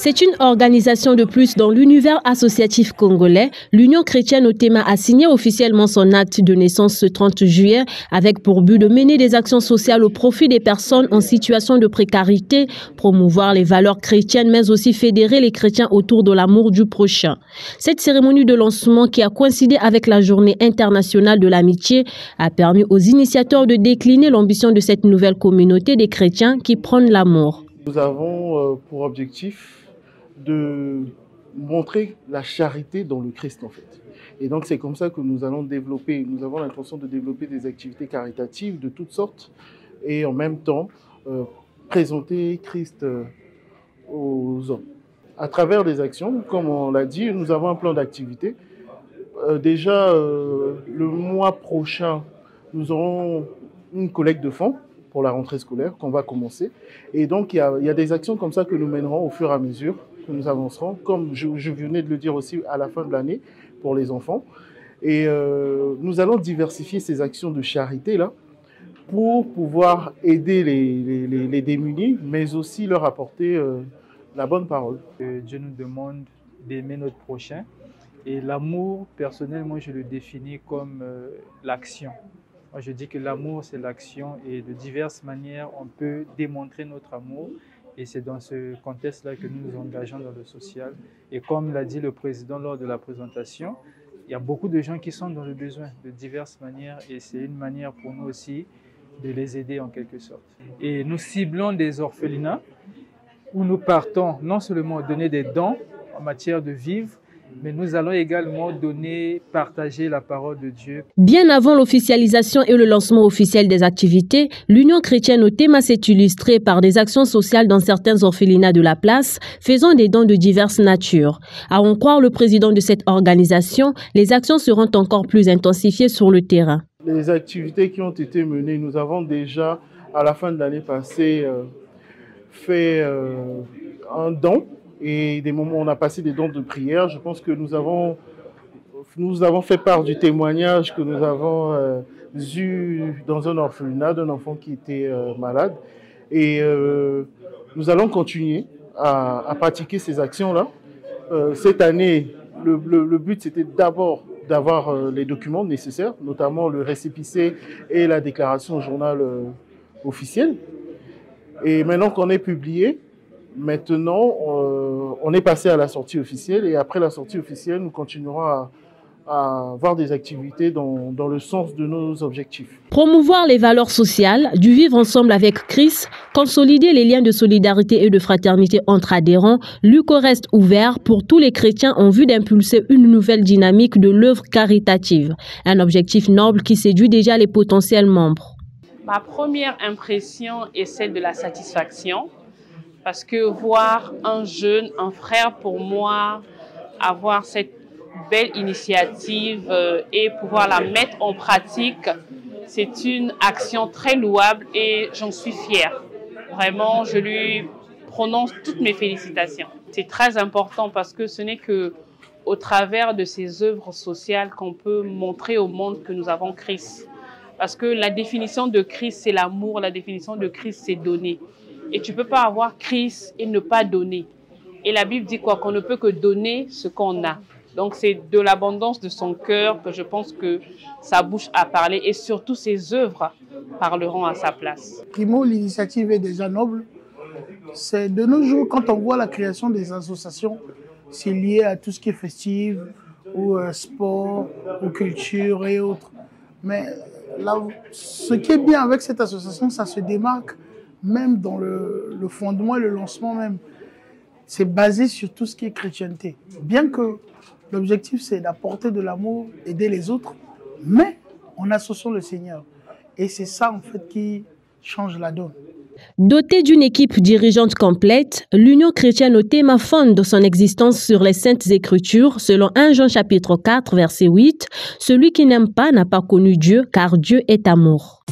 C'est une organisation de plus dans l'univers associatif congolais. L'Union chrétienne au Tema a signé officiellement son acte de naissance ce 30 juillet avec pour but de mener des actions sociales au profit des personnes en situation de précarité, promouvoir les valeurs chrétiennes mais aussi fédérer les chrétiens autour de l'amour du prochain. Cette cérémonie de lancement qui a coïncidé avec la journée internationale de l'amitié a permis aux initiateurs de décliner l'ambition de cette nouvelle communauté des chrétiens qui prônent l'amour. Nous avons pour objectif de montrer la charité dans le Christ en fait. Et donc c'est comme ça que nous allons développer, nous avons l'intention de développer des activités caritatives de toutes sortes et en même temps présenter Christ aux hommes. À travers des actions, comme on l'a dit, nous avons un plan d'activité. Déjà le mois prochain, nous aurons une collecte de fonds pour la rentrée scolaire qu'on va commencer. Et donc, il y a des actions comme ça que nous mènerons au fur et à mesure que nous avancerons, comme je venais de le dire aussi à la fin de l'année pour les enfants. Et nous allons diversifier ces actions de charité-là pour pouvoir aider les démunis, mais aussi leur apporter la bonne parole. Dieu nous demande d'aimer notre prochain. Et l'amour, personnellement, je le définis comme l'action. Moi, je dis que l'amour, c'est l'action et de diverses manières, on peut démontrer notre amour. Et c'est dans ce contexte-là que nous nous engageons dans le social. Et comme l'a dit le président lors de la présentation, il y a beaucoup de gens qui sont dans le besoin de diverses manières. Et c'est une manière pour nous aussi de les aider en quelque sorte. Et nous ciblons des orphelinats où nous partons non seulement donner des dons en matière de vivre, mais nous allons également partager la parole de Dieu. Bien avant l'officialisation et le lancement officiel des activités, l'Union chrétienne au Tema s'est illustrée par des actions sociales dans certains orphelinats de la place, faisant des dons de diverses natures. À en croire le président de cette organisation, les actions seront encore plus intensifiées sur le terrain. Les activités qui ont été menées, nous avons déjà, à la fin de l'année passée, fait un don. Et des moments où on a passé des dons de prière, je pense que nous avons fait part du témoignage que nous avons eu dans un orphelinat d'un enfant qui était malade. Et nous allons continuer à pratiquer ces actions-là. Cette année, le but c'était d'abord d'avoir les documents nécessaires, notamment le récépissé et la déclaration au journal officiel. Et maintenant qu'on est publié, maintenant, on est passé à la sortie officielle et après la sortie officielle, nous continuerons à avoir des activités dans le sens de nos objectifs. Promouvoir les valeurs sociales, du vivre ensemble avec Christ, consolider les liens de solidarité et de fraternité entre adhérents, l'UCO reste ouvert pour tous les chrétiens en vue d'impulser une nouvelle dynamique de l'œuvre caritative. Un objectif noble qui séduit déjà les potentiels membres. Ma première impression est celle de la satisfaction. Parce que voir un jeune, un frère pour moi, avoir cette belle initiative et pouvoir la mettre en pratique, c'est une action très louable et j'en suis fière. Vraiment, je lui prononce toutes mes félicitations. C'est très important parce que ce n'est qu'au travers de ces œuvres sociales qu'on peut montrer au monde que nous avons Christ. Parce que la définition de Christ, c'est l'amour, la définition de Christ, c'est donner. Et tu ne peux pas avoir Christ et ne pas donner. Et la Bible dit quoi? Qu'on ne peut que donner ce qu'on a. Donc c'est de l'abondance de son cœur que je pense que sa bouche a parlé. Et surtout ses œuvres parleront à sa place. Primo, l'initiative est déjà noble. C'est de nos jours, quand on voit la création des associations, c'est lié à tout ce qui est festif, au sport, aux cultures et autres. Mais là, ce qui est bien avec cette association, ça se démarque même dans le fondement et le lancement même. C'est basé sur tout ce qui est chrétienté. Bien que l'objectif, c'est d'apporter de l'amour, aider les autres, mais en associant le Seigneur. Et c'est ça, en fait, qui change la donne. Dotée d'une équipe dirigeante complète, l'Union chrétienne au Tema fonde son existence sur les Saintes Écritures, selon 1 Jean chapitre 4, verset 8. Celui qui n'aime pas n'a pas connu Dieu, car Dieu est amour.